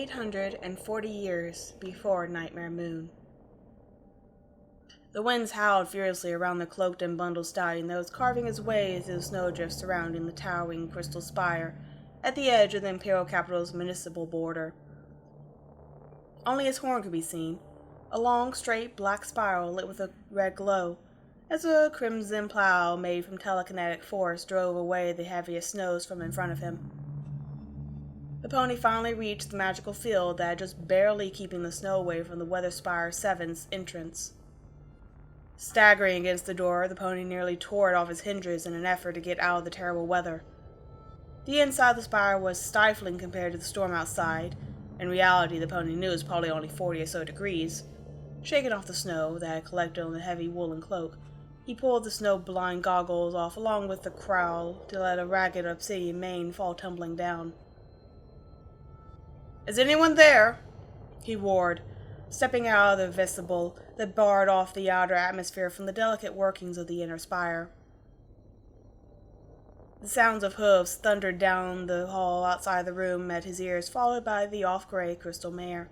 840 years before Nightmare Moon. The winds howled furiously around the cloaked and bundled stallion that was carving his way through the snowdrift surrounding the towering crystal spire at the edge of the imperial capital's municipal border. Only his horn could be seen, a long, straight, black spiral lit with a red glow, as a crimson plow made from telekinetic force drove away the heaviest snows from in front of him. The pony finally reached the magical field that had just barely keeping the snow away from the Weather Spire 7's entrance. Staggering against the door, the pony nearly tore it off his hinges in an effort to get out of the terrible weather. The inside of the spire was stifling compared to the storm outside. In reality, the pony knew it was probably only 40 or so degrees. Shaking off the snow that had collected on the heavy woolen cloak, he pulled the snow-blind goggles off along with the crowl to let a ragged obsidian mane fall tumbling down. "Is anyone there?" he roared, stepping out of the vestibule that barred off the outer atmosphere from the delicate workings of the inner spire. The sounds of hooves thundered down the hall outside the room met his ears, followed by the off-gray crystal mare.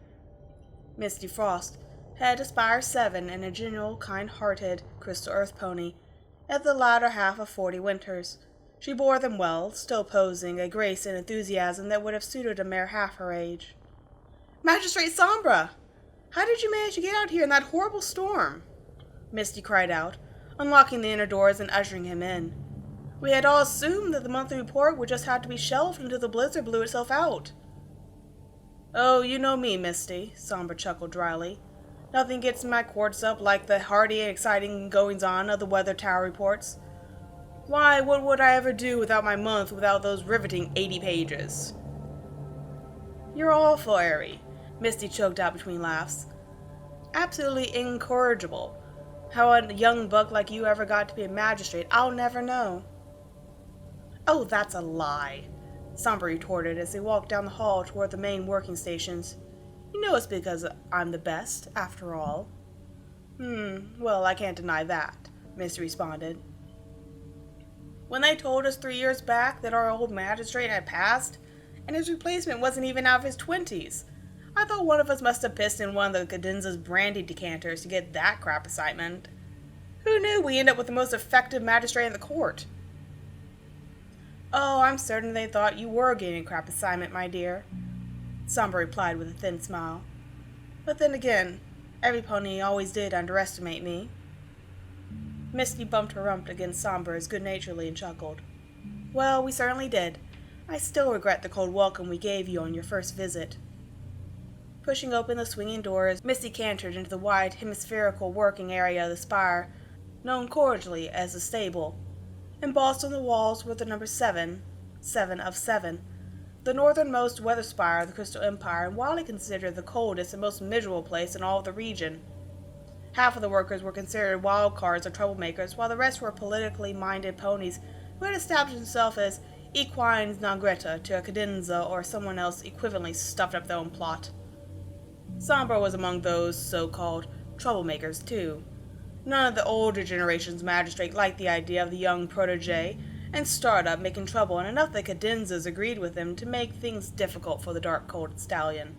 Misty Frost, head of Spire 7 and a general, kind-hearted crystal earth pony, at the latter half of 40 winters. She bore them well, still posing a grace and enthusiasm that would have suited a mare half her age. "Magistrate Sombra! How did you manage to get out here in that horrible storm?" Misty cried out, unlocking the inner doors and ushering him in. "We had all assumed that the monthly report would just have to be shelved until the blizzard blew itself out." "Oh, you know me, Misty," Sombra chuckled dryly. "Nothing gets my quarters up like the hearty and exciting goings-on of the weather tower reports. Why, what would I ever do without my month without those riveting 80 pages? "You're awful airy," Misty choked out between laughs. "Absolutely incorrigible. How a young buck like you ever got to be a magistrate, I'll never know." "Oh, that's a lie," Sombra retorted as they walked down the hall toward the main working stations. "You know it's because I'm the best, after all." Well, I can't deny that," Misty responded. "When they told us 3 years back that our old magistrate had passed, and his replacement wasn't even out of his 20s, I thought one of us must have pissed in one of the cadenza's brandy decanters to get that crap assignment. Who knew we end up with the most effective magistrate in the court?" "Oh, I'm certain they thought you were getting a crap assignment, my dear," Sombra replied with a thin smile. "But then again, every pony always did underestimate me." Misty bumped her rump against Sombra's good-naturedly and chuckled. "Well, we certainly did. I still regret the cold welcome we gave you on your first visit." Pushing open the swinging doors, Misty cantered into the wide, hemispherical working area of the spire, known cordially as the stable. Embossed on the walls were the number 7, 7 of 7, the northernmost weather spire of the Crystal Empire, and widely considered the coldest and most miserable place in all of the region. Half of the workers were considered wild cards or troublemakers, while the rest were politically minded ponies who had established themselves as equines non grata to a cadenza or someone else equivalently stuffed up their own plot. Sombra was among those so-called troublemakers, too. None of the older generation's magistrate liked the idea of the young protege and startup making trouble, and enough of the cadenzas agreed with him to make things difficult for the dark-coated stallion.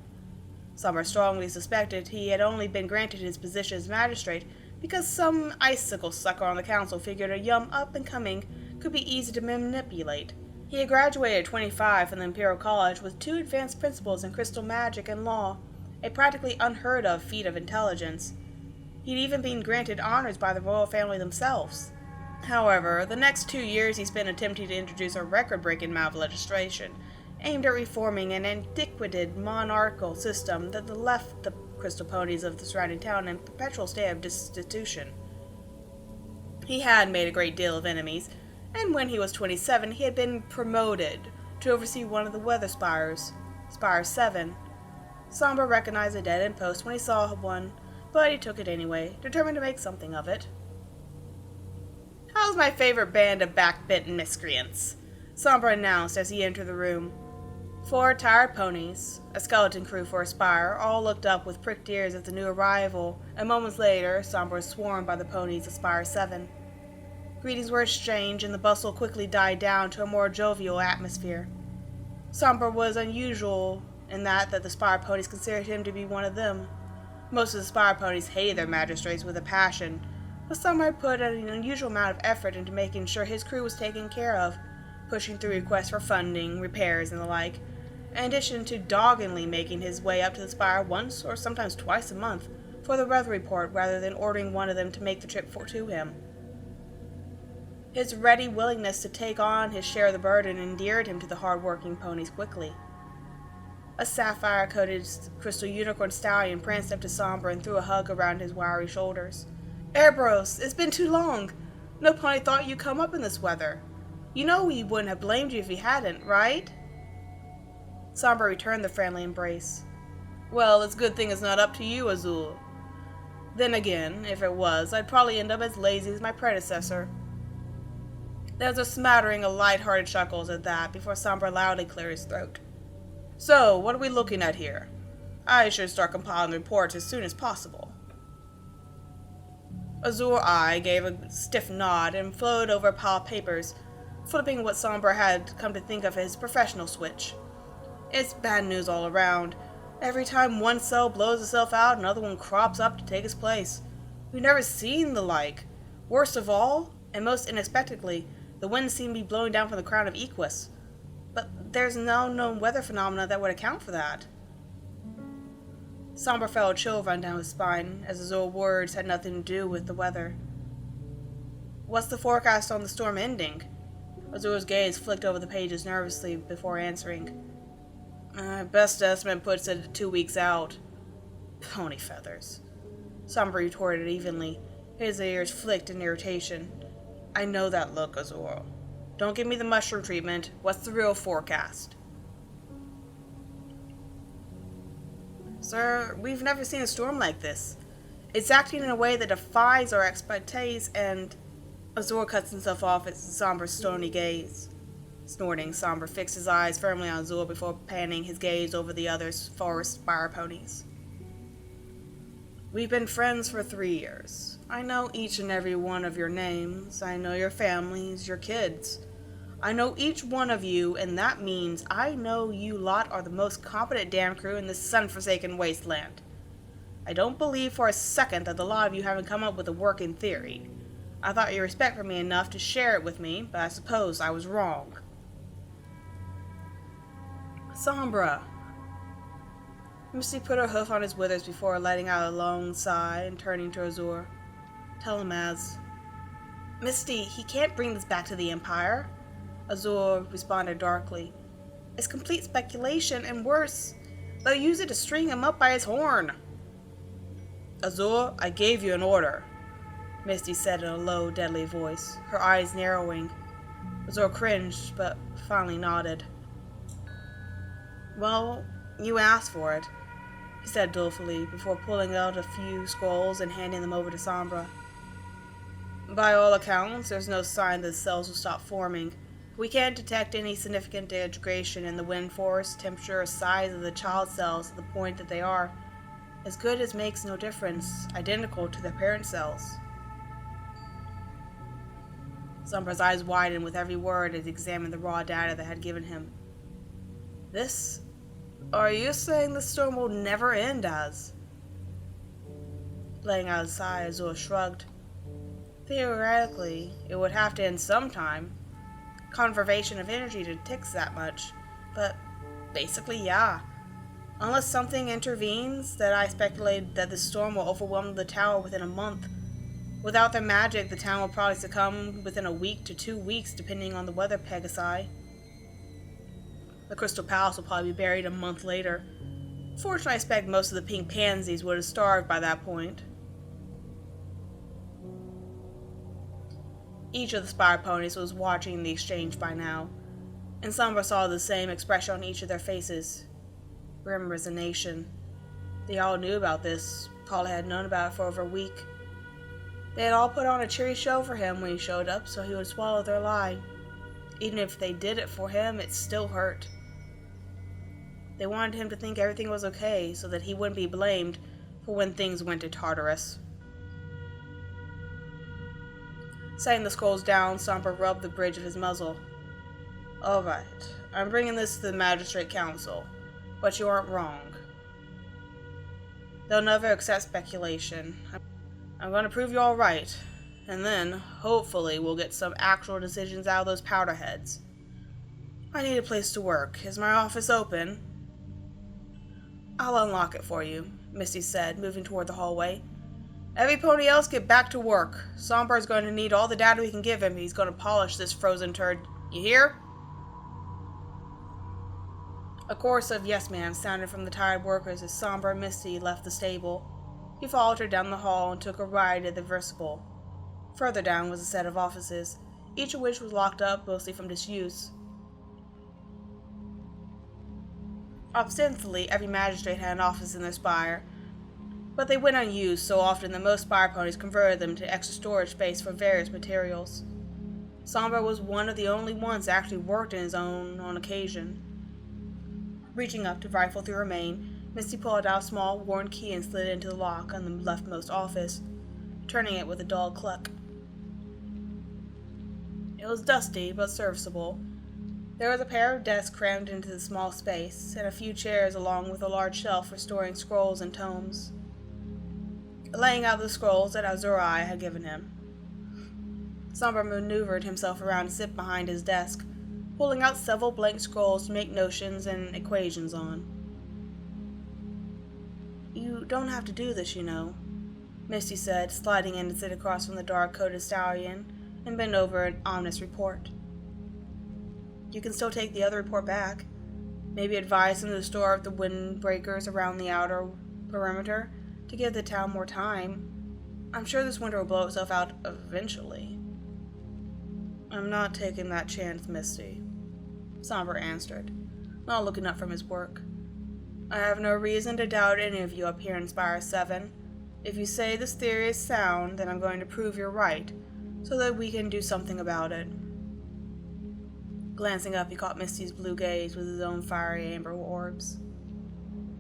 Sombra strongly suspected he had only been granted his position as magistrate because some icicle sucker on the council figured a young up-and-coming could be easy to manipulate. He had graduated at 25 from the Imperial College with 2 advanced principles in crystal magic and law, a practically unheard-of feat of intelligence. He'd even been granted honors by the royal family themselves. However, the next 2 years he spent attempting to introduce a record-breaking amount of legislation aimed at reforming an antiquated monarchical system that left the crystal ponies of the surrounding town in perpetual state of destitution. He had made a great deal of enemies, and when he was 27 he had been promoted to oversee one of the weather spires, Spire 7. Sombra recognized a dead-end post when he saw one, but he took it anyway, determined to make something of it. "How's my favorite band of backbitten miscreants?" Sombra announced as he entered the room. 4 tired ponies, a skeleton crew for a spire, all looked up with pricked ears at the new arrival, and moments later Sombra was swarmed by the ponies of Spire 7. Greetings were exchanged, and the bustle quickly died down to a more jovial atmosphere. Sombra was unusual and that the Spire ponies considered him to be one of them. Most of the Spire ponies hated their magistrates with a passion, but some had put an unusual amount of effort into making sure his crew was taken care of, pushing through requests for funding, repairs, and the like, in addition to doggedly making his way up to the Spire once or sometimes twice a month for the weather report rather than ordering one of them to make the trip to him. His ready willingness to take on his share of the burden endeared him to the hard-working ponies quickly. A sapphire-coated crystal unicorn stallion pranced up to Sombra and threw a hug around his wiry shoulders. "Erebros, it's been too long. No pony thought you'd come up in this weather. You know we wouldn't have blamed you if you hadn't, right?" Sombra returned the friendly embrace. "Well, it's a good thing it's not up to you, Azul. Then again, if it was, I'd probably end up as lazy as my predecessor." There was a smattering of light-hearted chuckles at that before Sombra loudly cleared his throat. "So, what are we looking at here? I should start compiling reports as soon as possible." Azul Eye gave a stiff nod and floated over a pile of papers, flipping what Sombra had come to think of as professional switch. It's bad news all around. Every time one cell blows itself out, another one crops up to take its place. We've never seen the like. Worst of all, and most unexpectedly, the winds seem to be blowing down from the crown of Equus. But there's no known weather phenomena that would account for that. Sombra felt a chill run down his spine, as Azul's words had nothing to do with the weather. "What's the forecast on the storm ending?" Azul's gaze flicked over the pages nervously before answering. "Best estimate puts it 2 weeks out." "Pony feathers," Sombra retorted evenly. His ears flicked in irritation. "I know that look, Azul. Don't give me the mushroom treatment. What's the real forecast?" "Sir, we've never seen a storm like this. It's acting in a way that defies our expectations and—" Azul cuts himself off at Sombra's stony gaze. Snorting, Sombra fixed his eyes firmly on Azul before panning his gaze over the other forest Spire ponies. "We've been friends for 3 years. I know each and every one of your names. I know your families, your kids. I know each one of you, and that means I know you lot are the most competent damn crew in this sun-forsaken wasteland. I don't believe for a second that the lot of you haven't come up with a working theory. I thought you respected me enough to share it with me, but I suppose I was wrong." "Sombra." Misty put her hoof on his withers before letting out a long sigh and turning to Azul. "Tell him, Az." "Misty, he can't bring this back to the Empire," Azul responded darkly. "It's complete speculation, and worse, they'll use it to string him up by his horn." "Azul, I gave you an order," Misty said in a low, deadly voice, her eyes narrowing. Azul cringed, but finally nodded. "Well, you asked for it," he said dolefully, before pulling out a few scrolls and handing them over to Sombra. "By all accounts, there's no sign that the cells will stop forming. We can't detect any significant degradation in the wind force, temperature, or size of the child cells at the point that they are, as good as makes no difference, identical to their parent cells." Sombra's eyes widened with every word as he examined the raw data that had given him. "This? Are you saying the storm will never end, Az?" Letting out a sigh, Azul shrugged. "Theoretically, it would have to end sometime. Conservation of energy takes that much. But basically, yeah. Unless something intervenes, that I speculate that the storm will overwhelm the tower within a month. Without their magic, the town will probably succumb within a week to 2 weeks, depending on the weather Pegasi. The Crystal Palace will probably be buried a month later. Fortunately, I expect most of the pink pansies would have starved by that point." Each of the Spire ponies was watching the exchange by now, and Sombra saw the same expression on each of their faces. Grim resignation. They all knew about this. Paula had known about it for over a week. They had all put on a cheery show for him when he showed up, so he would swallow their lie. Even if they did it for him, it still hurt. They wanted him to think everything was okay, so that he wouldn't be blamed for when things went to Tartarus. Setting the scrolls down, Sombra rubbed the bridge of his muzzle. "All right, I'm bringing this to the Magistrate Council. But you aren't wrong. They'll never accept speculation. I'm going to prove you all right, and then, hopefully, we'll get some actual decisions out of those powderheads. I need a place to work. Is my office open? I'll unlock it for you, Misty said, moving toward the hallway. Every pony else get back to work. Sombra's going to need all the data we can give him. He's going to polish this frozen turd. You hear? A chorus of yes ma'am sounded from the tired workers as Sombra and Misty left the stable. He followed her down the hall and took a ride at the Versible. Further down was a set of offices, each of which was locked up mostly from disuse. Ostensibly, every magistrate had an office in their spire, but they went unused so often that most spire ponies converted them to extra storage space for various materials. Sombra was one of the only ones that actually worked in his own on occasion. Reaching up to rifle through her mane, Misty pulled out a small, worn key and slid it into the lock on the leftmost office, turning it with a dull cluck. It was dusty, but serviceable. There was a pair of desks crammed into the small space, and a few chairs along with a large shelf for storing scrolls and tomes. Laying out the scrolls that Azurai had given him, Sombra maneuvered himself around to sit behind his desk, pulling out several blank scrolls to make notions and equations on. You don't have to do this, you know, Misty said, sliding in to sit across from the dark-coated stallion and bend over an ominous report. You can still take the other report back. Maybe advise them to store up the windbreakers around the outer perimeter to give the town more time. I'm sure this winter will blow itself out eventually. I'm not taking that chance, Misty, Sombra answered, not looking up from his work. I have no reason to doubt any of you up here in Spire 7. If you say this theory is sound, then I'm going to prove you're right, so that we can do something about it. Glancing up, he caught Misty's blue gaze with his own fiery amber orbs.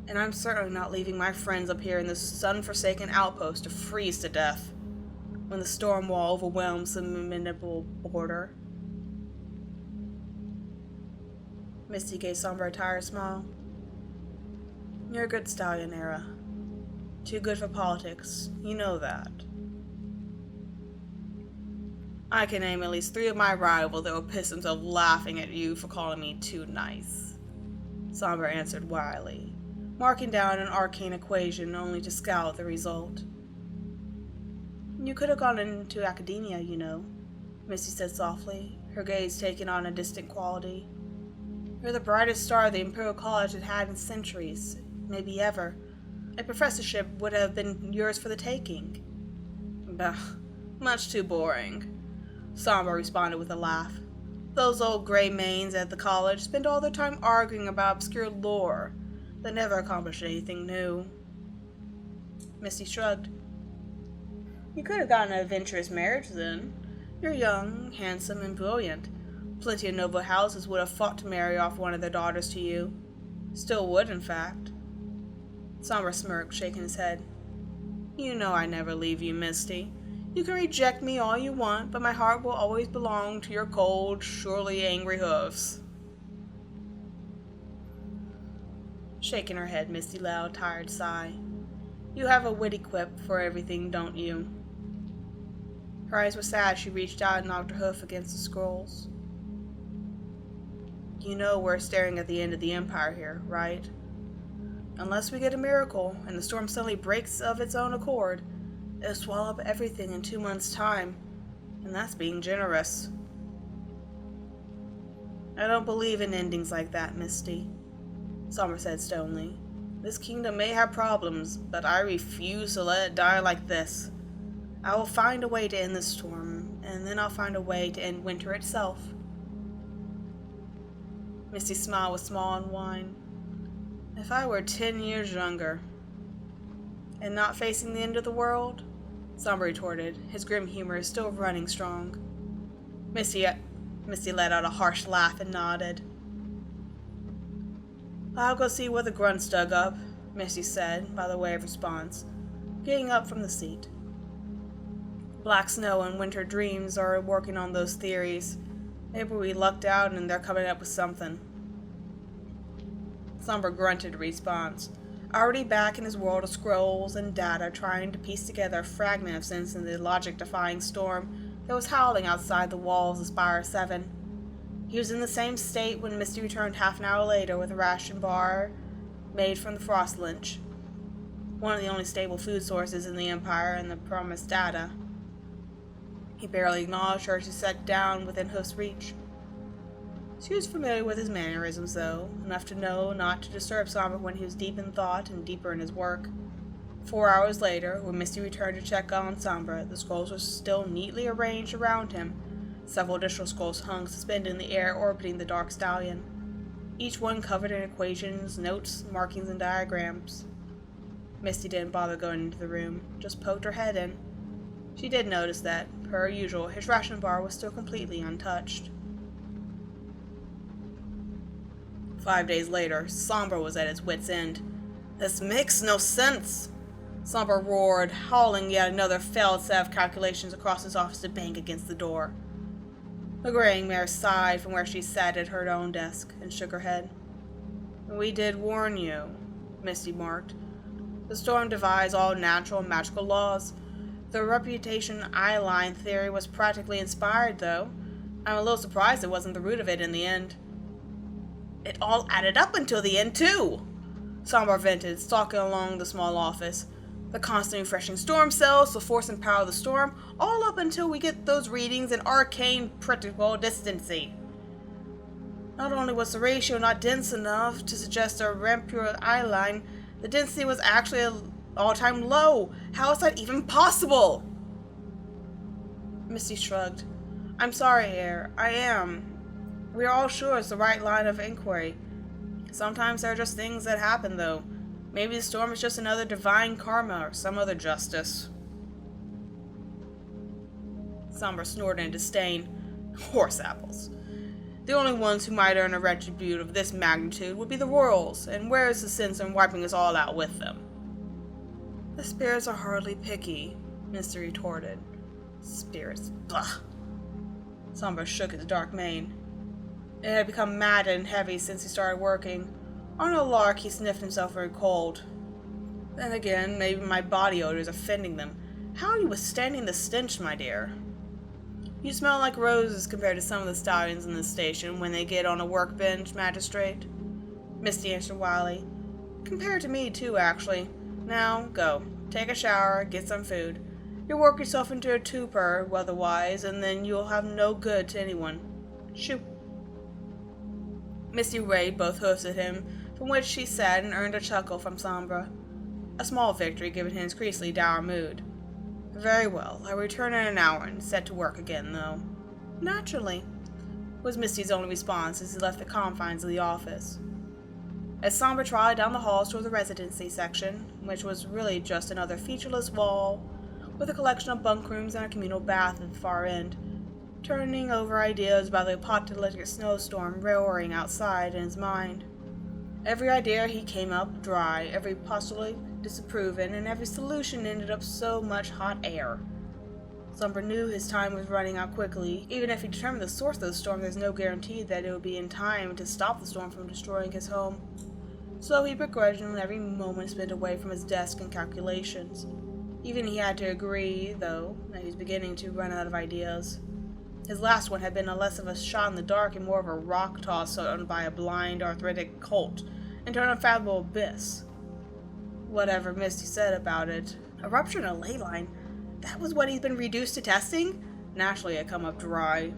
And I'm certainly not leaving my friends up here in this sun-forsaken outpost to freeze to death when the storm wall overwhelms the inimitable border. Misty gave Sombra a tired smile. You're a good stallion, Era. Too good for politics. You know that. I can name at least 3 of my rivals that will piss themselves laughing at you for calling me too nice, Sombra answered wryly, marking down an arcane equation only to scowl at the result. You could have gone into academia, you know, Misty said softly, her gaze taking on a distant quality. You're the brightest star the Imperial College had had in centuries, maybe ever. A professorship would have been yours for the taking. Bah, much too boring, Sombra responded with a laugh. Those old gray manes at the college spend all their time arguing about obscure lore that never accomplished anything new. Misty shrugged. You could have gotten an adventurous marriage then. You're young, handsome, and brilliant. Plenty of noble houses would have fought to marry off one of their daughters to you. Still would, in fact. Sombra smirked, shaking his head. You know I never leave you, Misty. You can reject me all you want, but my heart will always belong to your cold, surely angry hoofs. Shaking her head, Misty let out a tired sigh. You have a witty quip for everything, don't you? Her eyes were sad as she reached out and knocked her hoof against the scrolls. You know we're staring at the end of the Empire here, right? Unless we get a miracle, and the storm suddenly breaks of its own accord, it'll swallow up everything in 2 months' time, and that's being generous. I don't believe in endings like that, Misty, Sombra said stonily. This kingdom may have problems, but I refuse to let it die like this. I will find a way to end this storm, and then I'll find a way to end winter itself. Misty's smile was small and wan. If I were 10 years younger, and not facing the end of the world, Sombra retorted, his grim humor still running strong. Misty let out a harsh laugh and nodded. I'll go see what the grunts dug up, Misty said, by the way of response, getting up from the seat. Black Snow and Winter Dreams are working on those theories. Maybe we lucked out and they're coming up with something. Sombra grunted a response, already back in his world of scrolls and data, trying to piece together a fragment of sense in the logic-defying storm that was howling outside the walls of Spire 7. He was in the same state when Misty returned half an hour later with a ration bar made from the frost lynch, one of the only stable food sources in the Empire and the promised data. He barely acknowledged her as she sat down within hoof's reach. She was familiar with his mannerisms, though, enough to know not to disturb Sombra when he was deep in thought and deeper in his work. 4 hours later, when Misty returned to check on Sombra, the scrolls were still neatly arranged around him. Several additional scrolls hung suspended in the air orbiting the dark stallion, each one covered in equations, notes, markings, and diagrams. Misty didn't bother going into the room, just poked her head in. She did notice that, per usual, his ration bar was still completely untouched. 5 days later, Sombra was at his wit's end. "This makes no sense!" Sombra roared, howling yet another failed set of calculations across his office to bang against the door. The graying mare sighed from where she sat at her own desk and shook her head. "We did warn you," Misty marked. "The storm defies all natural and magical laws. The reputation eye-line theory was practically inspired, though. I'm a little surprised it wasn't the root of it in the end." "It all added up until the end, too!" Sombra vented, stalking along the small office. "The constantly refreshing storm cells, the force and power of the storm, all up until we get those readings in arcane predictable distancy. Not only was the ratio not dense enough to suggest a rampure eye line, the density was actually an all-time low. How is that even possible?" Misty shrugged. "I'm sorry, Air. I am. We're all sure it's the right line of inquiry. Sometimes there are just things that happen, though. Maybe the storm is just another divine karma or some other justice." Sombra snorted in disdain. "Horse apples. The only ones who might earn a retribute of this magnitude would be the royals, and where is the sense in wiping us all out with them?" "The spirits are hardly picky," Misty retorted. "Spirits, blah." Sombra shook his dark mane. It had become mad and heavy since he started working. On a lark, he sniffed himself very cold. "Then again, maybe my body odor is offending them. How are you withstanding the stench, my dear?" "You smell like roses compared to some of the stallions in this station when they get on a workbench, Magistrate," Misty answered wildly. "Compared to me, too, actually. Now, go. Take a shower, get some food. You'll work yourself into a torpor otherwise, and then you'll have no good to anyone. Shoo." Misty rayed both hoofs at him, from which she sat and earned a chuckle from Sombra. A small victory given his increasingly dour mood. "Very well, I'll return in an hour and set to work again, though." "Naturally," was Misty's only response as he left the confines of the office. As Sombra trotted down the halls toward the residency section, which was really just another featureless wall, with a collection of bunk rooms and a communal bath at the far end, turning over ideas about the apocalyptic snowstorm roaring outside in his mind. Every idea he came up dry, every postulate disproven, and every solution ended up so much hot air. Sombra knew his time was running out quickly. Even if he determined the source of the storm, there's no guarantee that it would be in time to stop the storm from destroying his home. So he begrudged every moment spent away from his desk and calculations. Even he had to agree, though, that he was beginning to run out of ideas. His last one had been less of a shot in the dark and more of a rock toss owned by a blind, arthritic colt into an unfathomable abyss. Whatever Misty said about it, a rupture in a ley line, that was what he'd been reduced to testing? Naturally, it come up dry.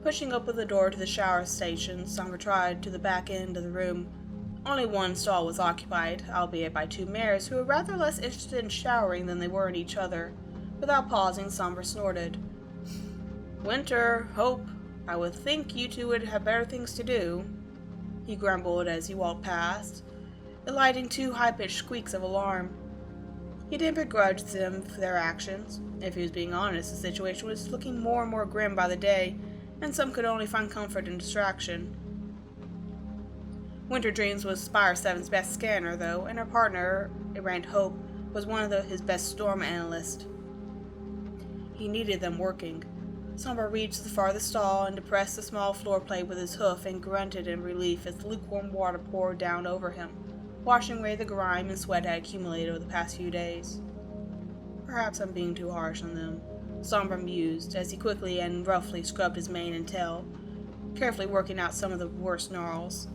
Pushing open the door to the shower station, Sombra tried to the back end of the room. Only one stall was occupied, albeit by two mares who were rather less interested in showering than they were in each other. Without pausing, Sombra snorted. "Winter, Hope, I would think you two would have better things to do," he grumbled as he walked past, eliding two high-pitched squeaks of alarm. He didn't begrudge them for their actions. If he was being honest, the situation was looking more and more grim by the day, and some could only find comfort in distraction. Winter Dreams was Spire 7's best scanner, though, and her partner, Errant Hope, was one of his best storm analysts. He needed them working. Sombra reached the farthest stall and depressed the small floor plate with his hoof and grunted in relief as lukewarm water poured down over him, washing away the grime and sweat had accumulated over the past few days. Perhaps I'm being too harsh on them, Sombra mused as he quickly and roughly scrubbed his mane and tail, carefully working out some of the worst gnarls.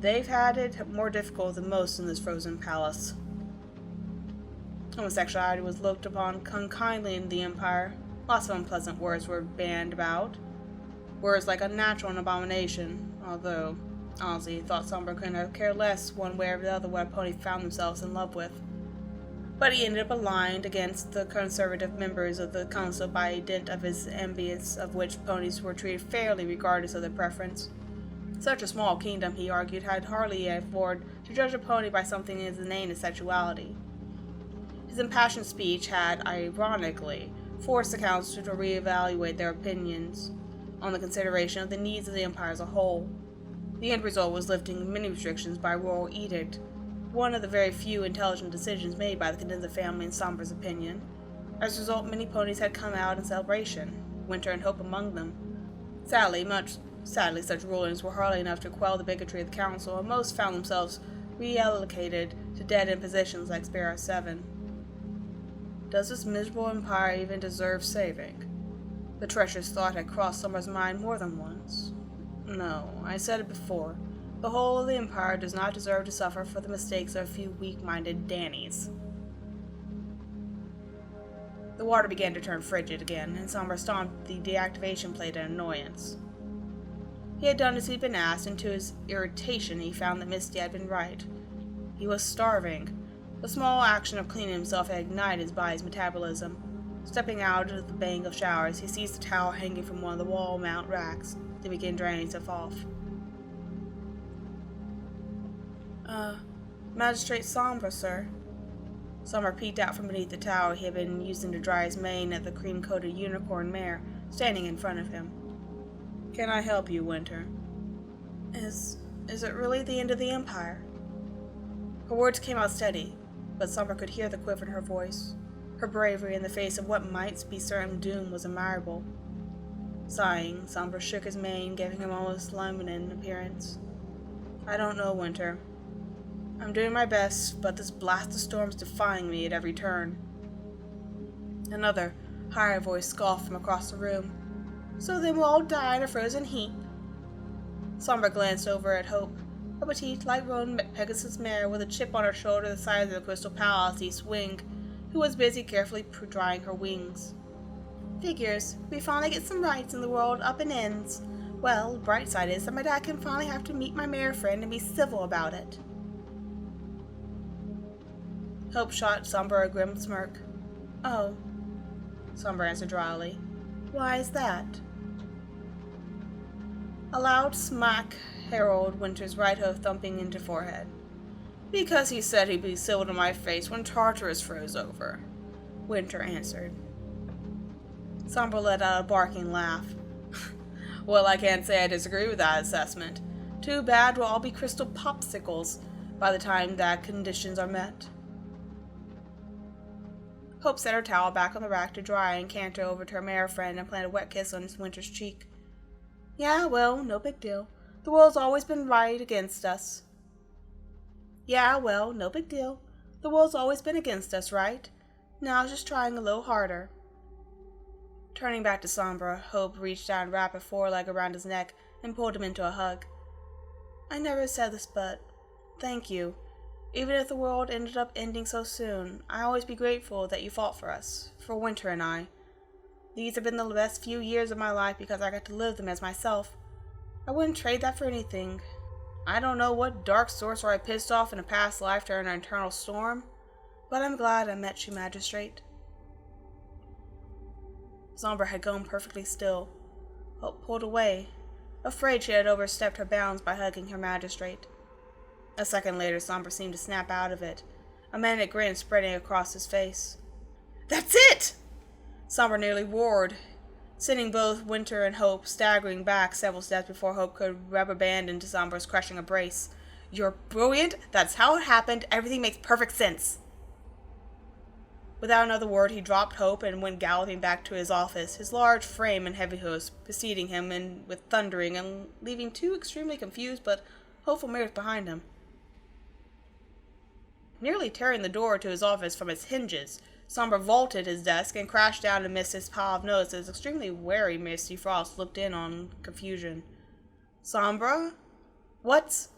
They've had it more difficult than most in this frozen palace. Homosexuality was looked upon unkindly in the Empire. Lots of unpleasant words were bandied about. Words like unnatural and abomination, although, honestly, he thought Sombra couldn't have cared less one way or the other what a pony found themselves in love with. But he ended up aligned against the conservative members of the council by dint of his ambience, of which ponies were treated fairly regardless of their preference. Such a small kingdom, he argued, had hardly afforded to judge a pony by something as inane as sexuality. His impassioned speech had, ironically, forced the council to reevaluate their opinions on the consideration of the needs of the empire as a whole. The end result was lifting of many restrictions by royal edict, one of the very few intelligent decisions made by the Cadenza family in Sombra's opinion. As a result, many ponies had come out in celebration, Winter and Hope among them. Sadly, such rulings were hardly enough to quell the bigotry of the council, and most found themselves reallocated to dead-end positions like Sparrow 7. Does this miserable empire even deserve saving? The treacherous thought had crossed Sombra's mind more than once. No, I said it before. The whole of the empire does not deserve to suffer for the mistakes of a few weak-minded Dannies. The water began to turn frigid again, and Sombra stomped the deactivation plate in annoyance. He had done as he'd been asked, and to his irritation he found that Misty had been right. He was starving. The small action of cleaning himself had ignited his body's metabolism. Stepping out of the bank of showers, he seized a towel hanging from one of the wall mount racks, then began draining himself off. Magistrate Sombra, sir. Sombra peeked out from beneath the towel he had been using to dry his mane at the cream-coated unicorn mare, standing in front of him. Can I help you, Winter? Is it really the end of the Empire? Her words came out steady, but Sombra could hear the quiver in her voice. Her bravery in the face of what might be certain doom was admirable. Sighing, Sombra shook his mane, giving him almost feminine appearance. I don't know, Winter. I'm doing my best, but this blast of storm's defying me at every turn. Another, higher voice scoffed from across the room. So then we'll all die in a frozen heap. Sombra glanced over at Hope, a petite, light-roan Pegasus mare with a chip on her shoulder the size of the Crystal Palace East Wing, who was busy carefully drying her wings. Figures. We finally get some rights in the world up and ends. Well, the bright side is that my dad can finally have to meet my mare friend and be civil about it. Hope shot Sombra a grim smirk. Oh, Sombra answered dryly. Why is that? A loud smack heralded Winter's right hoof thumping into forehead. Because he said he'd be civil to my face when Tartarus froze over, Winter answered. Sombra let out a barking laugh. Well, I can't say I disagree with that assessment. Too bad we'll all be crystal popsicles by the time that conditions are met. Hope set her towel back on the rack to dry and cantered over to her mare friend and planted a wet kiss on Winter's cheek. Yeah, well, no big deal. The world's always been right against us. Yeah, well, no big deal. The world's always been against us, right? Now I was just trying a little harder. Turning back to Sombra, Hope reached out and wrapped a foreleg around his neck and pulled him into a hug. I never said this, but thank you. Even if the world ended up ending so soon, I'll always be grateful that you fought for us, for Winter and I. These have been the best few years of my life because I got to live them as myself. I wouldn't trade that for anything. I don't know what dark sorcerer I pissed off in a past life during an eternal storm, but I'm glad I met you, Magistrate. Sombra had gone perfectly still. Hope pulled away, afraid she had overstepped her bounds by hugging her Magistrate. A second later, Sombra seemed to snap out of it, a manic grin spreading across his face. That's it! Sombra nearly roared, sending both Winter and Hope staggering back several steps before Hope could rubber band into Sombra's crushing embrace. You're brilliant. That's how it happened. Everything makes perfect sense. Without another word, he dropped Hope and went galloping back to his office, his large frame and heavy hoofs preceding him and with thundering and leaving two extremely confused but hopeful mirrors behind him. Nearly tearing the door to his office from its hinges, Sombra vaulted his desk and crashed down amidst his pile of notes as extremely wary Misty Frost looked in on confusion. Sombra? What's...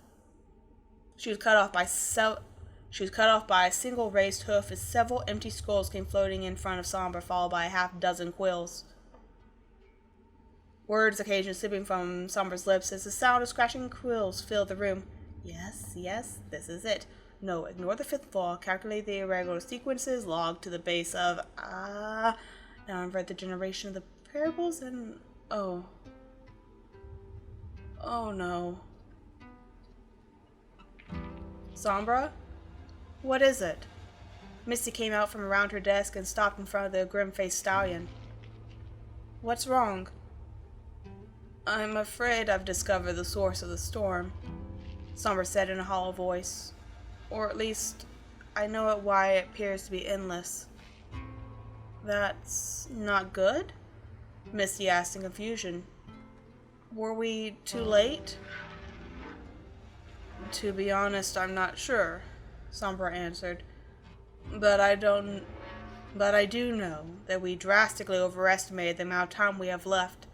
She was cut off by a single raised hoof as several empty skulls came floating in front of Sombra, followed by a half-dozen quills. Words occasionally slipping from Sombra's lips as the sound of scratching quills filled the room. Yes, this is it. No, ignore the fifth law. Calculate the irregular sequences. Log to the base of... Now I've read the generation of the parables and... Oh no. Sombra? What is it? Misty came out from around her desk and stopped in front of the grim-faced stallion. What's wrong? I'm afraid I've discovered the source of the storm, Sombra said in a hollow voice. Or at least, I know why it appears to be endless. That's not good? Misty asked in confusion. Were we too late? To be honest, I'm not sure, Sombra answered. But I do know that we drastically overestimated the amount of time we have left.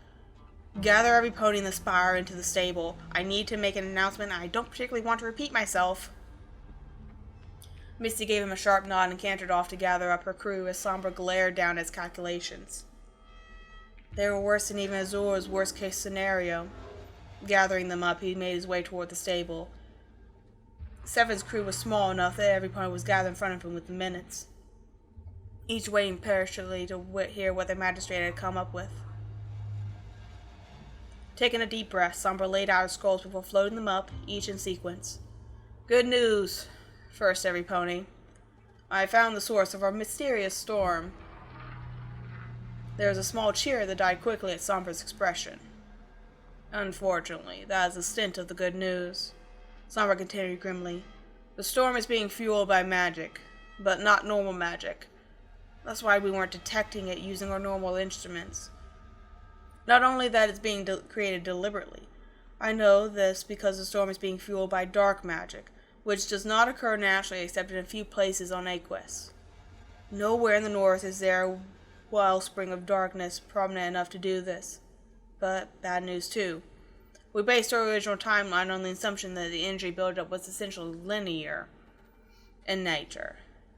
Gather every pony in the spire into the stable. I need to make an announcement, and I don't particularly want to repeat myself. Misty gave him a sharp nod and cantered off to gather up her crew as Sombra glared down at his calculations. They were worse than even Azur's worst-case scenario. Gathering them up, he made his way toward the stable. Seven's crew was small enough that every pony was gathered in front of him within minutes, each waiting patiently to hear what the magistrate had come up with. Taking a deep breath, Sombra laid out her scrolls before floating them up, each in sequence. Good news, first every pony. I found the source of our mysterious storm. There was a small cheer that died quickly at Sombra's expression. Unfortunately, that is the stint of the good news. Sombra continued grimly. The storm is being fueled by magic, but not normal magic. That's why we weren't detecting it using our normal instruments. Not only that it's being created deliberately. I know this because the storm is being fueled by dark magic, which does not occur naturally except in a few places on Aquis. Nowhere in the north is there a wellspring of darkness prominent enough to do this. But bad news too. We based our original timeline on the assumption that the energy buildup was essentially linear in nature.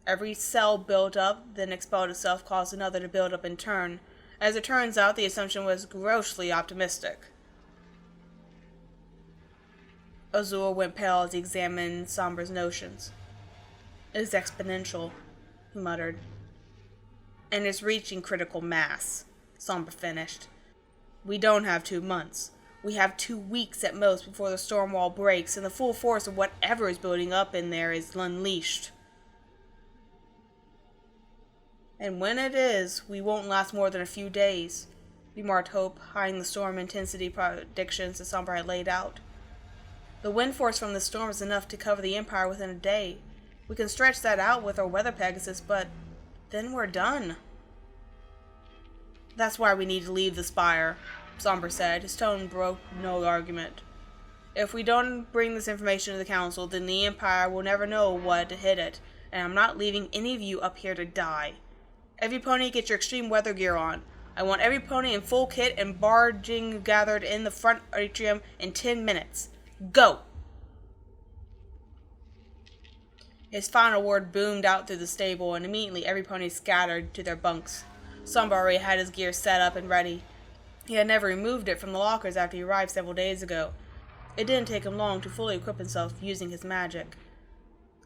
Every cell built up, then expelled itself, caused another to build up in turn. As it turns out, the assumption was grossly optimistic. Azur went pale as he examined Sombra's notions. It is exponential, he muttered. And it's reaching critical mass, Sombra finished. We don't have 2 months. We have 2 weeks at most before the storm wall breaks and the full force of whatever is building up in there is unleashed. And when it is, we won't last more than a few days, remarked Hope, hiding the storm intensity predictions that Sombra had laid out. The wind force from the storm is enough to cover the Empire within a day. We can stretch that out with our weather Pegasus, but then we're done. That's why we need to leave the spire, Sombra said. His tone broke no argument. If we don't bring this information to the council, then the Empire will never know what hit it, and I'm not leaving any of you up here to die. Every pony get your extreme weather gear on. I want every pony in full kit and barging gathered in the front atrium in 10 minutes. Go! His final word boomed out through the stable, and immediately every pony scattered to their bunks. Sombra already had his gear set up and ready. He had never removed it from the lockers after he arrived several days ago. It didn't take him long to fully equip himself using his magic.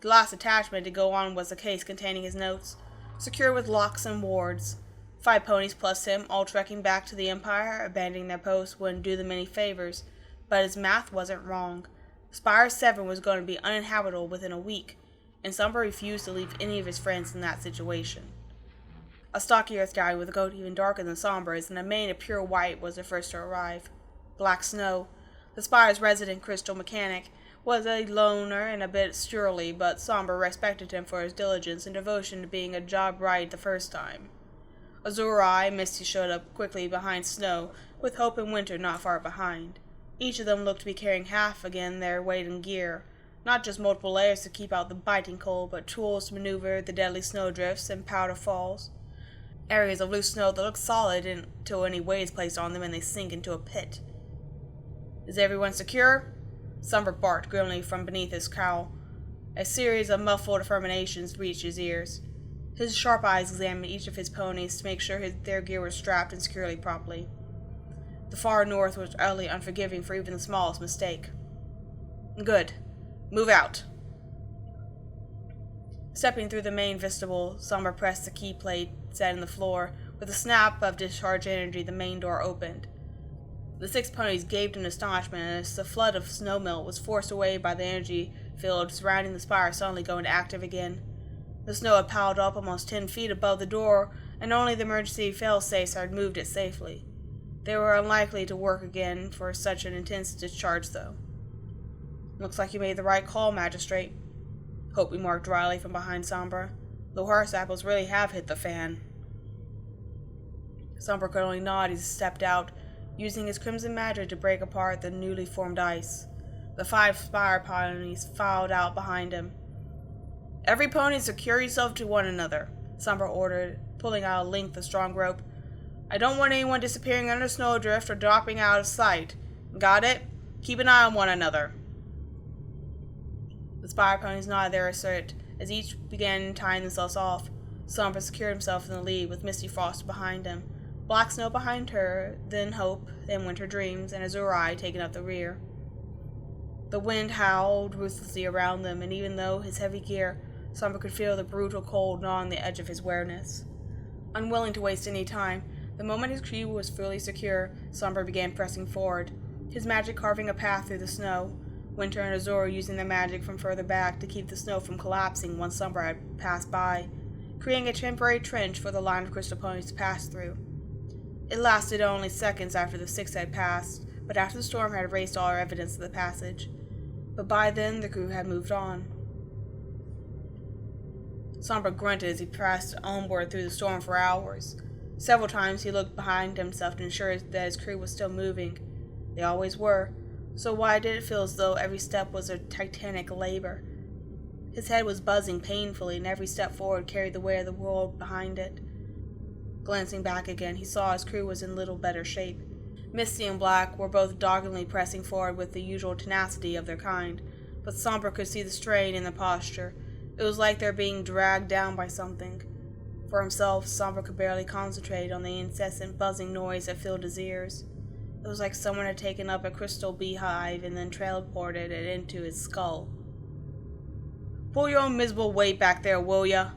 The last attachment to go on was a case containing his notes, secured with locks and wards. 5 ponies plus him, all trekking back to the Empire, abandoning their posts wouldn't do them any favors, but his math wasn't wrong. Spire 7 was going to be uninhabitable within a week, and Sombra refused to leave any of his friends in that situation. A stocky earth guy with a coat even darker than Sombra's and a mane of pure white was the first to arrive. Black Snow, the Spire's resident crystal mechanic, was a loner and a bit surly, but Sombra respected him for his diligence and devotion to being a job right the first time. Azuri and Misty showed up quickly behind Snow, with Hope and Winter not far behind. Each of them looked to be carrying half again their weight in gear, not just multiple layers to keep out the biting cold, but tools to maneuver the deadly snowdrifts and powder falls. Areas of loose snow that look solid until any weight is placed on them and they sink into a pit. "Is everyone secure?" Sombra barked grimly from beneath his cowl. A series of muffled affirmations reached his ears. His sharp eyes examined each of his ponies to make sure their gear was strapped and securely properly. The far north was utterly unforgiving for even the smallest mistake. "Good. Move out." Stepping through the main vestibule, Sombra pressed the key plate set in the floor. With a snap of discharged energy, the main door opened. The 6 ponies gaped in astonishment as the flood of snowmelt was forced away by the energy field surrounding the spire suddenly going active again. The snow had piled up almost 10 feet above the door, and only the emergency fail-safes had moved it safely. They were unlikely to work again for such an intense discharge, though. "Looks like you made the right call, Magistrate," Hope remarked dryly from behind Sombra. "The horse apples really have hit the fan." Sombra could only nod as he stepped out, using his crimson magic to break apart the newly formed ice. The 5 spire ponies filed out behind him. "Every pony secure yourself to one another," Sombra ordered, pulling out a length of strong rope. "I don't want anyone disappearing under snowdrift or dropping out of sight. Got it? Keep an eye on one another." The spire ponies nodded their assent as each began tying themselves off. Sombra secured himself in the lead with Misty Frost behind him, Black Snow behind her, then Hope, then Winter Dreams, and Azuri taking up the rear. The wind howled ruthlessly around them, and even though his heavy gear, Sombra could feel the brutal cold gnawing the edge of his awareness. Unwilling to waste any time, the moment his crew was fully secure, Sombra began pressing forward, his magic carving a path through the snow, Winter and Azuri using their magic from further back to keep the snow from collapsing once Sombra had passed by, creating a temporary trench for the line of crystal ponies to pass through. It lasted only seconds after the 6 had passed, but after the storm had erased all evidence of the passage. But by then the crew had moved on. Sombra grunted as he pressed onward through the storm for hours. Several times he looked behind himself to ensure that his crew was still moving. They always were, so why did it feel as though every step was a titanic labor? His head was buzzing painfully, and every step forward carried the weight of the world behind it. Glancing back again, he saw his crew was in little better shape. Misty and Black were both doggedly pressing forward with the usual tenacity of their kind, but Sombra could see the strain in their posture. It was like they're being dragged down by something. For himself, Sombra could barely concentrate on the incessant buzzing noise that filled his ears. It was like someone had taken up a crystal beehive and then transported it into his skull. "Pull your own miserable weight back there, will ya?"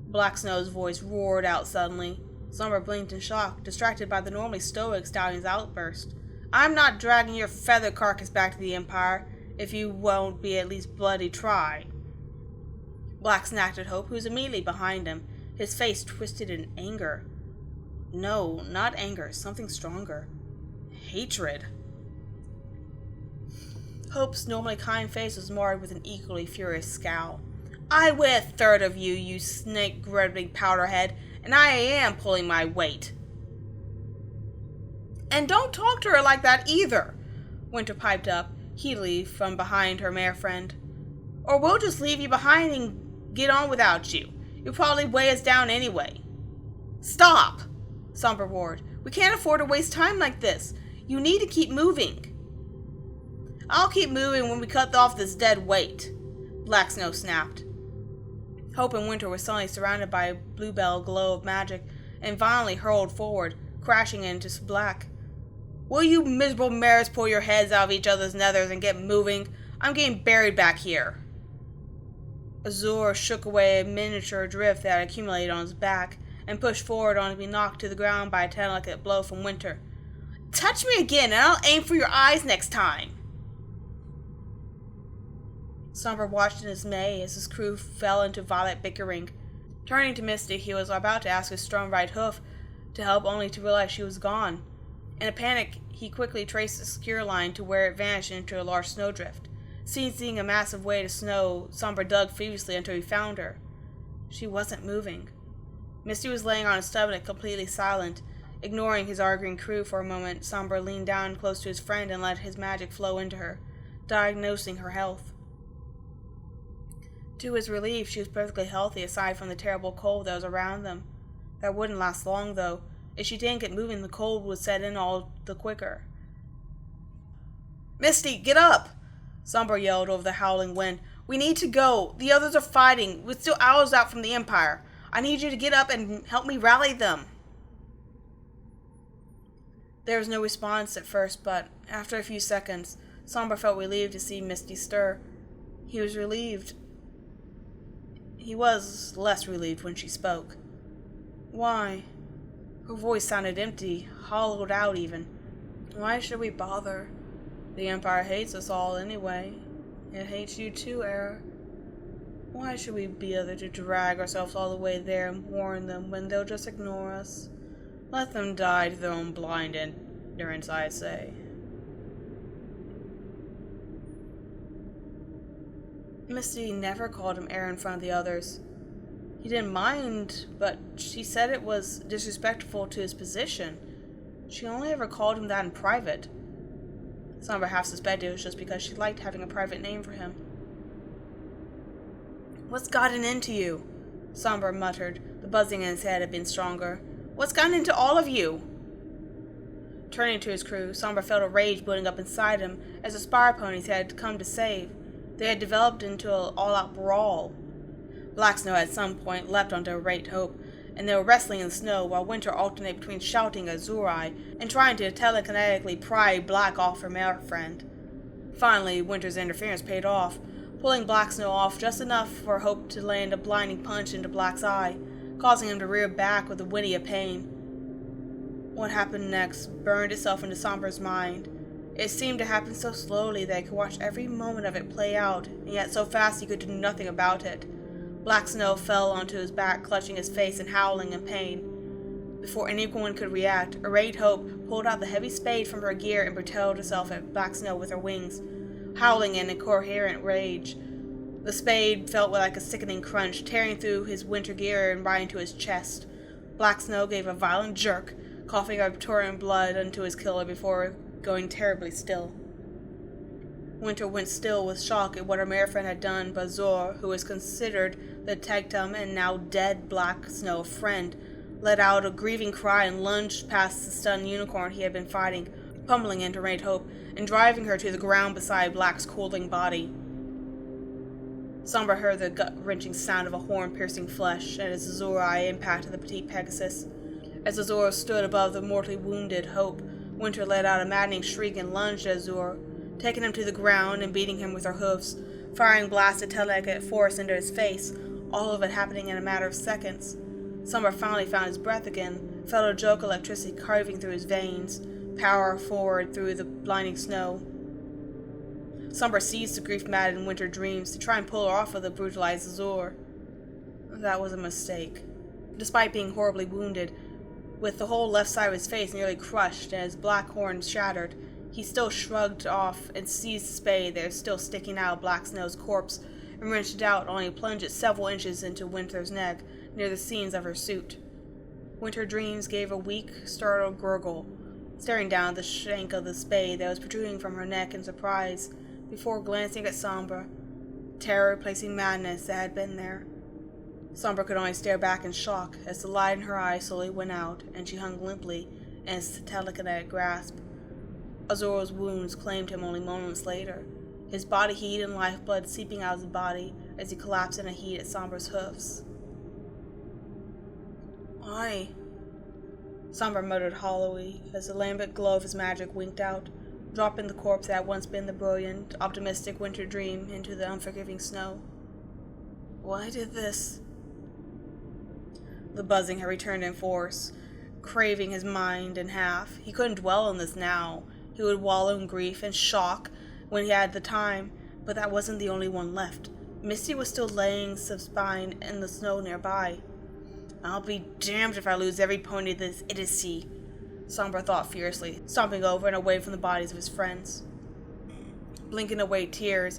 Black Snow's voice roared out suddenly. Sombra blinked in shock, distracted by the normally stoic stallion's outburst. "I'm not dragging your feathered carcass back to the Empire, if you won't be at least bloody try." Black snapped at Hope, who was immediately behind him, his face twisted in anger. No, not anger, something stronger. Hatred. Hope's normally kind face was marred with an equally furious scowl. "I weigh a third of you, you snake-grubbing powderhead, and I am pulling my weight." "And don't talk to her like that either," Winter piped up, heatedly from behind her mare friend. "Or we'll just leave you behind and get on without you. You'll probably weigh us down anyway." "Stop!" Sombra roared. "We can't afford to waste time like this. You need to keep moving." "I'll keep moving when we cut off this dead weight," Black Snow snapped. Hope and Winter were suddenly surrounded by a bluebell glow of magic and violently hurled forward, crashing into Black. "Will you miserable mares pull your heads out of each other's nethers and get moving? I'm getting buried back here." Azur shook away a miniature drift that had accumulated on his back and pushed forward only to be knocked to the ground by a delicate blow from Winter. "Touch me again, and I'll aim for your eyes next time." Sombra watched in dismay as his crew fell into violent bickering. Turning to Misty, he was about to ask his strong right hoof to help, only to realize she was gone. In a panic, he quickly traced the secure line to where it vanished into a large snowdrift. Seizing a massive weight of snow, Sombra dug feverishly until he found her. She wasn't moving. Misty was laying on his stomach, completely silent. Ignoring his arguing crew for a moment, Sombra leaned down close to his friend and let his magic flow into her, diagnosing her health. To his relief, she was perfectly healthy aside from the terrible cold that was around them. That wouldn't last long, though. If she didn't get moving, the cold would set in all the quicker. "Misty, get up!" Sombra yelled over the howling wind. "We need to go. The others are fighting. We're still hours out from the Empire. I need you to get up and help me rally them." There was no response at first, but after a few seconds, Sombra felt relieved to see Misty stir. He was relieved. He was less relieved when she spoke. "Why?" Her voice sounded empty, hollowed out even. "Why should we bother? The Empire hates us all anyway. It hates you too, Era. Why should we bother to drag ourselves all the way there and warn them when they'll just ignore us? Let them die to their own blind ignorance, I say." Misty never called him Era in front of the others. He didn't mind, but she said it was disrespectful to his position. She only ever called him that in private. Sombra half suspected it was just because she liked having a private name for him. "What's gotten into you?" Sombra muttered. The buzzing in his head had been stronger. "What's gotten into all of you?" Turning to his crew, Sombra felt a rage building up inside him as the spire ponies he had come to save. They had developed into an all-out brawl. Black Snow at some point leapt onto Great Hope, and they were wrestling in the snow while Winter alternated between shouting at Zurai and trying to telekinetically pry Black off her male friend. Finally, Winter's interference paid off, pulling Black Snow off just enough for Hope to land a blinding punch into Black's eye, causing him to rear back with a whinny of pain. What happened next burned itself into Sombra's mind. It seemed to happen so slowly that he could watch every moment of it play out, and yet so fast he could do nothing about it. Black Snow fell onto his back, clutching his face and howling in pain. Before anyone could react, Arrayed Hope pulled out the heavy spade from her gear and propelled herself at Black Snow with her wings, howling in incoherent rage. The spade felt like a sickening crunch, tearing through his winter gear and right into his chest. Black Snow gave a violent jerk, coughing up torrent blood into his killer before going terribly still. Winter went still with shock at what her mare friend had done, but Zor, who was considered the Tectum and now dead Black Snow friend, let out a grieving cry and lunged past the stunned unicorn he had been fighting, pummeling into Arrayed Hope and driving her to the ground beside Black's cooling body. Sombra heard the gut-wrenching sound of a horn piercing flesh as Azor's eye impacted the petite Pegasus. As Azor stood above the mortally wounded Hope, Winter let out a maddening shriek and lunged at Azor, taking him to the ground and beating him with her hoofs, firing blasts of telekinetic force into his face, all of it happening in a matter of seconds. Sombra finally found his breath again, felt a jolt of electricity carving through his veins, power forward through the blinding snow. Sombra seized the grief-maddened Winter Dreams to try and pull her off of the brutalized Azor. That was a mistake. Despite being horribly wounded, with the whole left side of his face nearly crushed and his black horn shattered, he still shrugged off and seized the spade that was still sticking out of Black Snow's corpse and wrenched it out, only to plunge it several inches into Winter's neck, near the seams of her suit. Winter Dreams gave a weak, startled gurgle, staring down at the shank of the spade that was protruding from her neck in surprise, before glancing at Sombra, terror replacing madness that had been there. Sombra could only stare back in shock as the light in her eyes slowly went out and she hung limply in his telekinetic grasp. Azor's wounds claimed him only moments later, his body heat and lifeblood seeping out of his body as he collapsed in a heap at Sombra's hoofs. "Why?" Sombra muttered hollowly as the lambent glow of his magic winked out, dropping the corpse that had once been the brilliant, optimistic Winter Dream into the unforgiving snow. "Why did this?" The buzzing had returned in force, craving his mind in half. He couldn't dwell on this now. He would wallow in grief and shock when he had the time, but that wasn't the only one left. Misty was still laying supine in the snow nearby. "I'll be damned if I lose every pony of this idiocy," Sombra thought fiercely, stomping over and away from the bodies of his friends. Blinking away tears,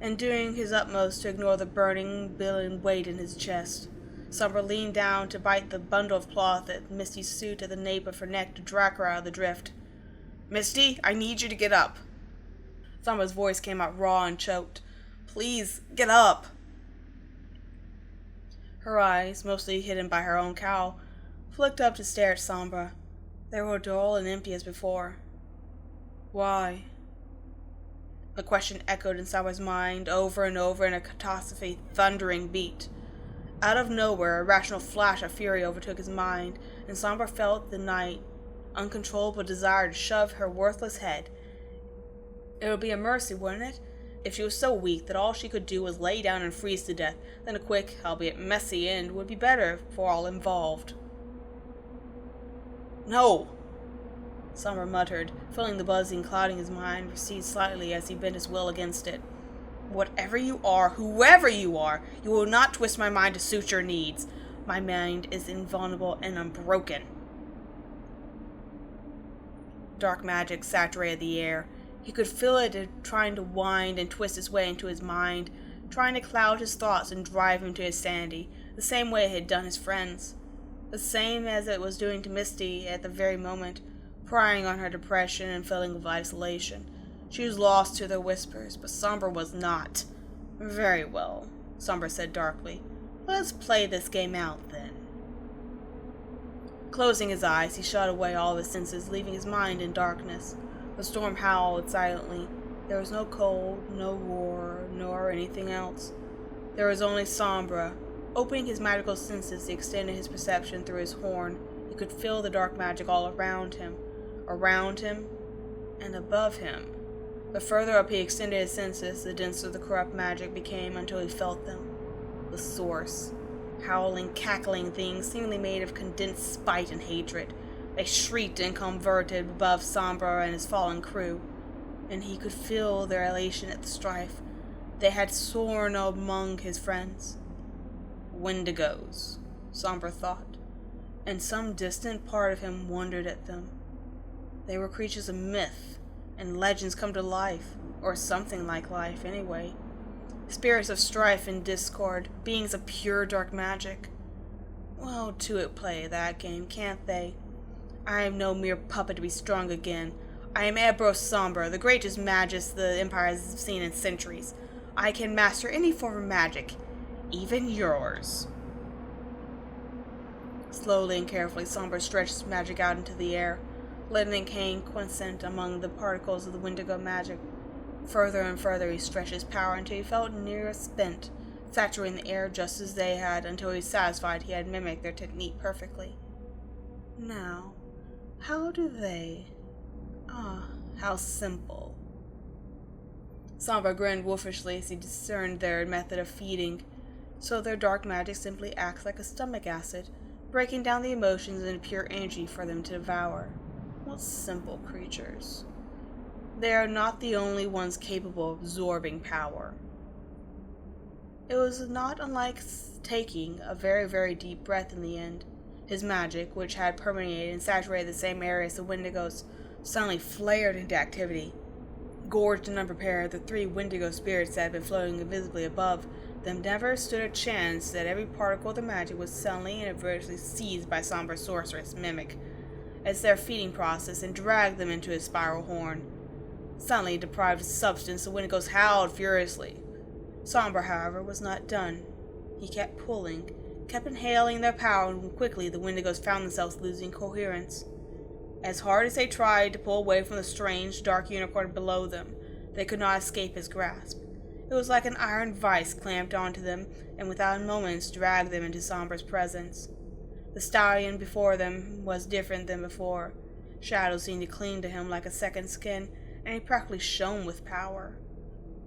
and doing his utmost to ignore the burning, billing weight in his chest. Sombra leaned down to bite the bundle of cloth at Misty's suit at the nape of her neck to drag her out of the drift. "Misty, I need you to get up." Sombra's voice came out raw and choked. "Please, get up." Her eyes, mostly hidden by her own cowl, flicked up to stare at Sombra. They were dull and empty as before. "Why?" The question echoed in Sombra's mind over and over in a catastrophe thundering beat. Out of nowhere, a rational flash of fury overtook his mind, and Sombra felt the night uncontrollable desire to shove her worthless head. It would be a mercy, wouldn't it, if she was so weak that all she could do was lay down and freeze to death, then a quick, albeit messy end would be better for all involved. "No!" Sombra muttered, feeling the buzzing clouding his mind recede slightly as he bent his will against it. "Whatever you are, whoever you are, you will not twist my mind to suit your needs. My mind is invulnerable and unbroken." Dark magic saturated the air. He could feel it trying to wind and twist its way into his mind, trying to cloud his thoughts and drive him to insanity, the same way it had done his friends. The same as it was doing to Misty at the very moment, prying on her depression and feeling of isolation. She was lost to their whispers, but Sombra was not. "Very well," Sombra said darkly. "Let's play this game out, then." Closing his eyes, he shut away all his senses, leaving his mind in darkness. The storm howled silently. There was no cold, no roar, nor anything else. There was only Sombra. Opening his magical senses, he extended his perception through his horn. He could feel the dark magic all around him, and above him. The further up he extended his senses, the denser the corrupt magic became until he felt them. The source. Howling, cackling things, seemingly made of condensed spite and hatred. They shrieked and converted above Sombra and his fallen crew, and he could feel their elation at the strife. They had soared among his friends. Wendigos, Sombra thought, and some distant part of him wondered at them. They were creatures of myth and legends come to life, or something like life anyway. Spirits of strife and discord, beings of pure dark magic. Well, to it play that game, can't they? I am no mere puppet to be strong again. I am Ebro Sombra, the greatest magist the Empire has seen in centuries. I can master any form of magic, even yours. Slowly and carefully, Sombra stretched his magic out into the air, letting it hang quiescent among the particles of the Wendigo magic. Further and further he stretched his power until he felt near spent, saturating the air just as they had until he was satisfied he had mimicked their technique perfectly. Now, how do they? How simple. Sombra grinned wolfishly as he discerned their method of feeding. So their dark magic simply acts like a stomach acid, breaking down the emotions into pure energy for them to devour. What simple creatures. They are not the only ones capable of absorbing power. It was not unlike taking a very, very deep breath in the end. His magic, which had permeated and saturated the same area as the Wendigos, suddenly flared into activity. Gorged and unprepared, the three Wendigo spirits that had been floating invisibly above them never stood a chance that every particle of the magic was suddenly and adversely seized by Sombra's sorceress mimic as their feeding process and dragged them into his spiral horn. Suddenly deprived of substance, the Wendigos howled furiously. Sombra, however, was not done. He kept pulling, kept inhaling their power, and quickly the Wendigos found themselves losing coherence. As hard as they tried to pull away from the strange, dark unicorn below them, they could not escape his grasp. It was like an iron vice clamped onto them, and without a moment's dragged them into Sombra's presence. The stallion before them was different than before. Shadows seemed to cling to him like a second skin, and he practically shone with power.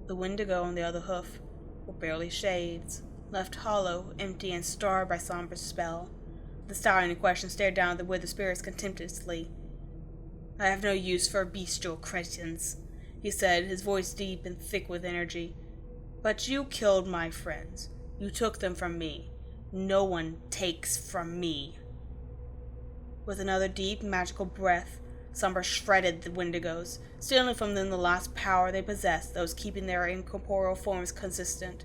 The Wendigo on the other hoof were barely shades, left hollow, empty, and starved by Sombra's spell. The stallion in question stared down at the withered spirits contemptuously. "I have no use for bestial cretins," he said, his voice deep and thick with energy. "But you killed my friends. You took them from me. No one takes from me." With another deep, magical breath, Sombra shredded the Wendigos, stealing from them the last power they possessed that was keeping their incorporeal forms consistent.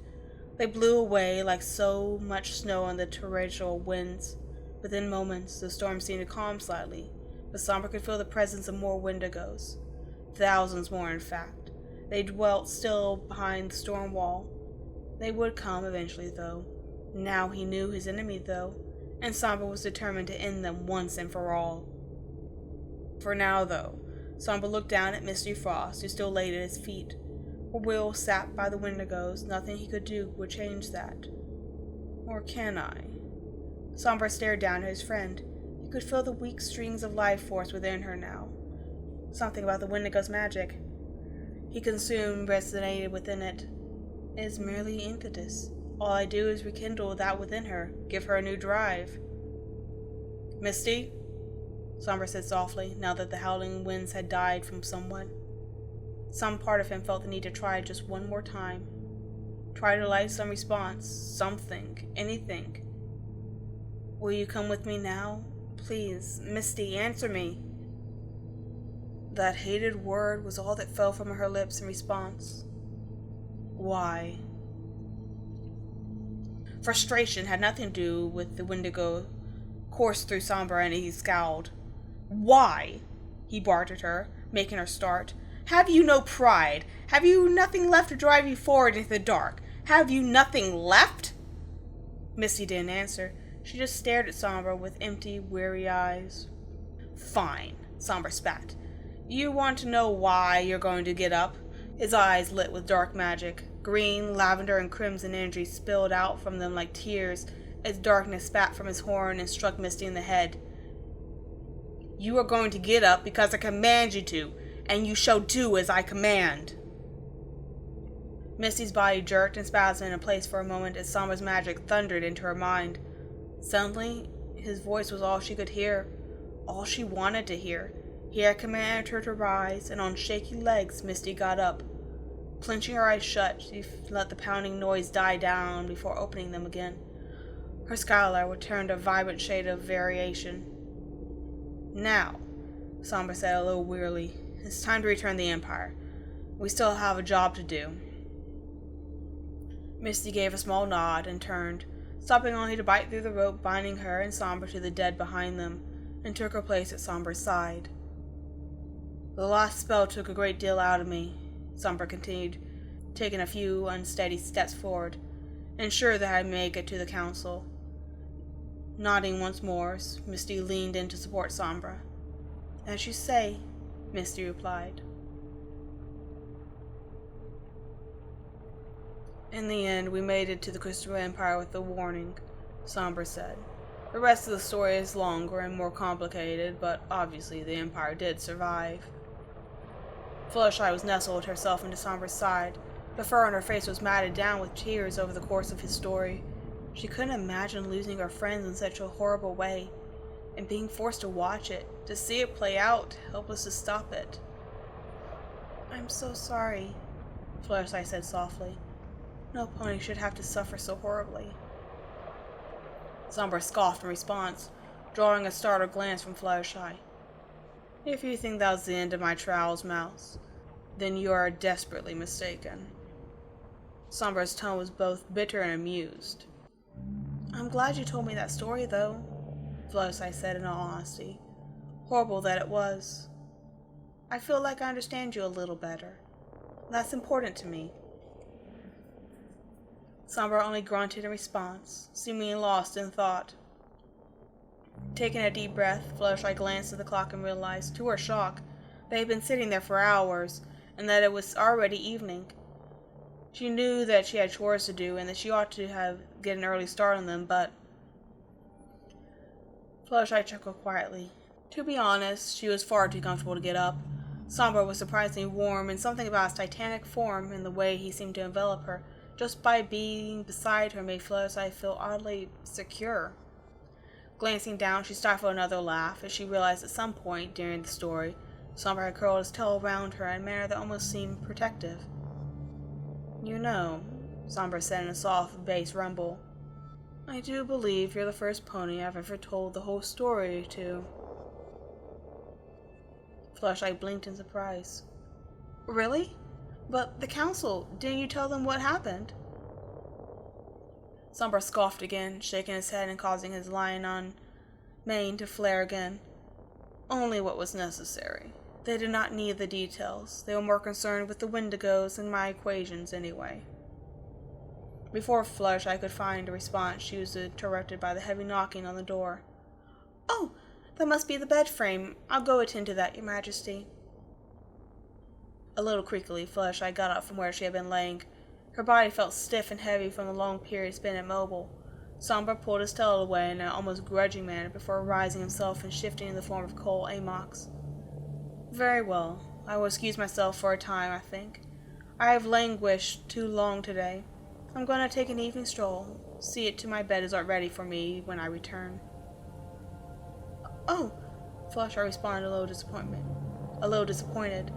They blew away like so much snow on the torrential winds. Within moments, the storm seemed to calm slightly, but Sombra could feel the presence of more Wendigos. Thousands more, in fact. They dwelt still behind the storm wall. They would come eventually, though. Now he knew his enemy, though, and Sombra was determined to end them once and for all. For now, though, Sombra looked down at Misty Frost, who still lay at his feet. Her will sapped by the Wendigos, nothing he could do would change that. Or can I? Sombra stared down at his friend. He could feel the weak strings of life force within her now. Something about the Wendigo's magic he consumed resonated within it. It is merely impetus. All I do is rekindle that within her, give her a new drive. Misty? Sombra said softly, now that the howling winds had died from somewhat. Some part of him felt the need to try just one more time. Try to light some response, something, anything. Will you come with me now? Please, Misty, answer me. That hated word was all that fell from her lips in response. Why? Frustration had nothing to do with the Wendigo coursed through Sombra, and he scowled. Why? He barked at her, making her start. Have you no pride? Have you nothing left to drive you forward into the dark? Have you nothing left? Misty didn't answer. She just stared at Sombra with empty, weary eyes. Fine, Sombra spat. You want to know why you're going to get up? His eyes lit with dark magic. Green, lavender, and crimson energy spilled out from them like tears as darkness spat from his horn and struck Misty in the head. You are going to get up because I command you to, and you shall do as I command. Misty's body jerked and spasmed in place for a moment as Sombra's magic thundered into her mind. Suddenly, his voice was all she could hear, all she wanted to hear. He had commanded her to rise, and on shaky legs Misty got up. Clenching her eyes shut, she let the pounding noise die down before opening them again. Her skylar returned a vibrant shade of variation. Now, Sombra said a little wearily, it's time to return the Empire. We still have a job to do. Misty gave a small nod and turned, stopping only to bite through the rope binding her and Sombra to the dead behind them, and took her place at Sombra's side. The last spell took a great deal out of me, Sombra continued, taking a few unsteady steps forward, and sure that I'd make it to the council. Nodding once more, Misty leaned in to support Sombra. As you say, Misty replied. In the end, we made it to the Crystal Empire with a warning, Sombra said. The rest of the story is longer and more complicated, but obviously the Empire did survive. Fluttershy was nestled herself into Sombra's side. The fur on her face was matted down with tears over the course of his story. She couldn't imagine losing her friends in such a horrible way, and being forced to watch it, to see it play out, helpless to stop it. I'm so sorry, Fluttershy said softly. No pony should have to suffer so horribly. Sombra scoffed in response, drawing a startled glance from Fluttershy. If you think that was the end of my trials, Mouse, then you are desperately mistaken. Sombra's tone was both bitter and amused. I'm glad you told me that story, though, Fluttershy said in all honesty. Horrible that it was. I feel like I understand you a little better. That's important to me. Sombra only grunted in response, seemingly lost in thought. Taking a deep breath, Fluttershy glanced at the clock and realized, to her shock, they had been sitting there for hours, and that it was already evening. She knew that she had chores to do, and that she ought to get an early start on them, but... Fluttershy chuckled quietly. To be honest, she was far too comfortable to get up. Sombra was surprisingly warm, and something about his titanic form and the way he seemed to envelop her, just by being beside her, made Fluttershy feel oddly secure. Glancing down, she stifled another laugh as she realized at some point during the story, Sombra had curled his tail around her in a manner that almost seemed protective. You know, Sombra said in a soft bass rumble, I do believe you're the first pony I've ever told the whole story to. Fluttershy blinked in surprise. Really? But the council, didn't you tell them what happened? Sombra scoffed again, shaking his head and causing his lion-on mane to flare again. Only what was necessary. They did not need the details. They were more concerned with the Wendigos and my equations anyway. Before Fluttershy could find a response, she was interrupted by the heavy knocking on the door. Oh, that must be the bed frame. I'll go attend to that, Your Majesty. A little creakily, Fluttershy got up from where she had been laying. Her body felt stiff and heavy from the long period spent immobile. Sombra pulled his tail away in an almost grudging manner before rising himself and shifting in the form of Cole Amox. Very well. I will excuse myself for a time, I think. I have languished too long today. I'm going to take an evening stroll. See it to my bed is ready for me when I return. Oh, Fluttershy responded a little disappointed.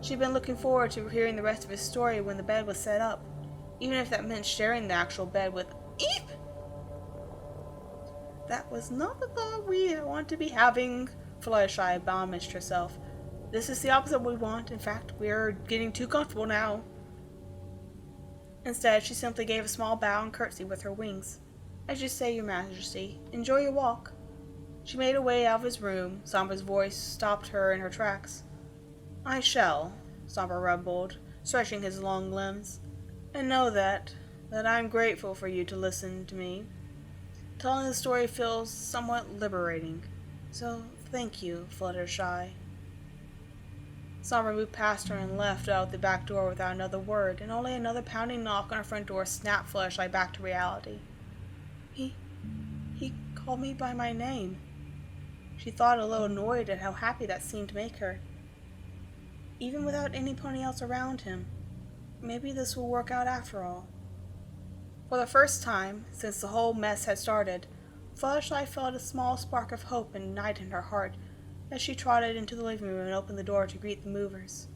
She'd been looking forward to hearing the rest of his story when the bed was set up, even if that meant sharing the actual bed with Eep! That was not the thought we want to be having, Fluttershy admonished herself. This is the opposite we want. In fact, we are getting too comfortable now. Instead, she simply gave a small bow and curtsy with her wings. As you say, Your Majesty, enjoy your walk. She made her way out of his room. Sombra's voice stopped her in her tracks. I shall, Sombra rumbled, stretching his long limbs, and know that I'm grateful for you to listen to me. Telling the story feels somewhat liberating, so thank you, Fluttershy. Sombra moved past her and left out the back door without another word, and only another pounding knock on her front door snapped Fluttershy back to reality. He called me by my name. She thought, a little annoyed at how happy that seemed to make her. Even without any pony else around him, maybe this will work out after all. For the first time since the whole mess had started, Fluttershy felt a small spark of hope ignite in her heart as she trotted into the living room and opened the door to greet the movers.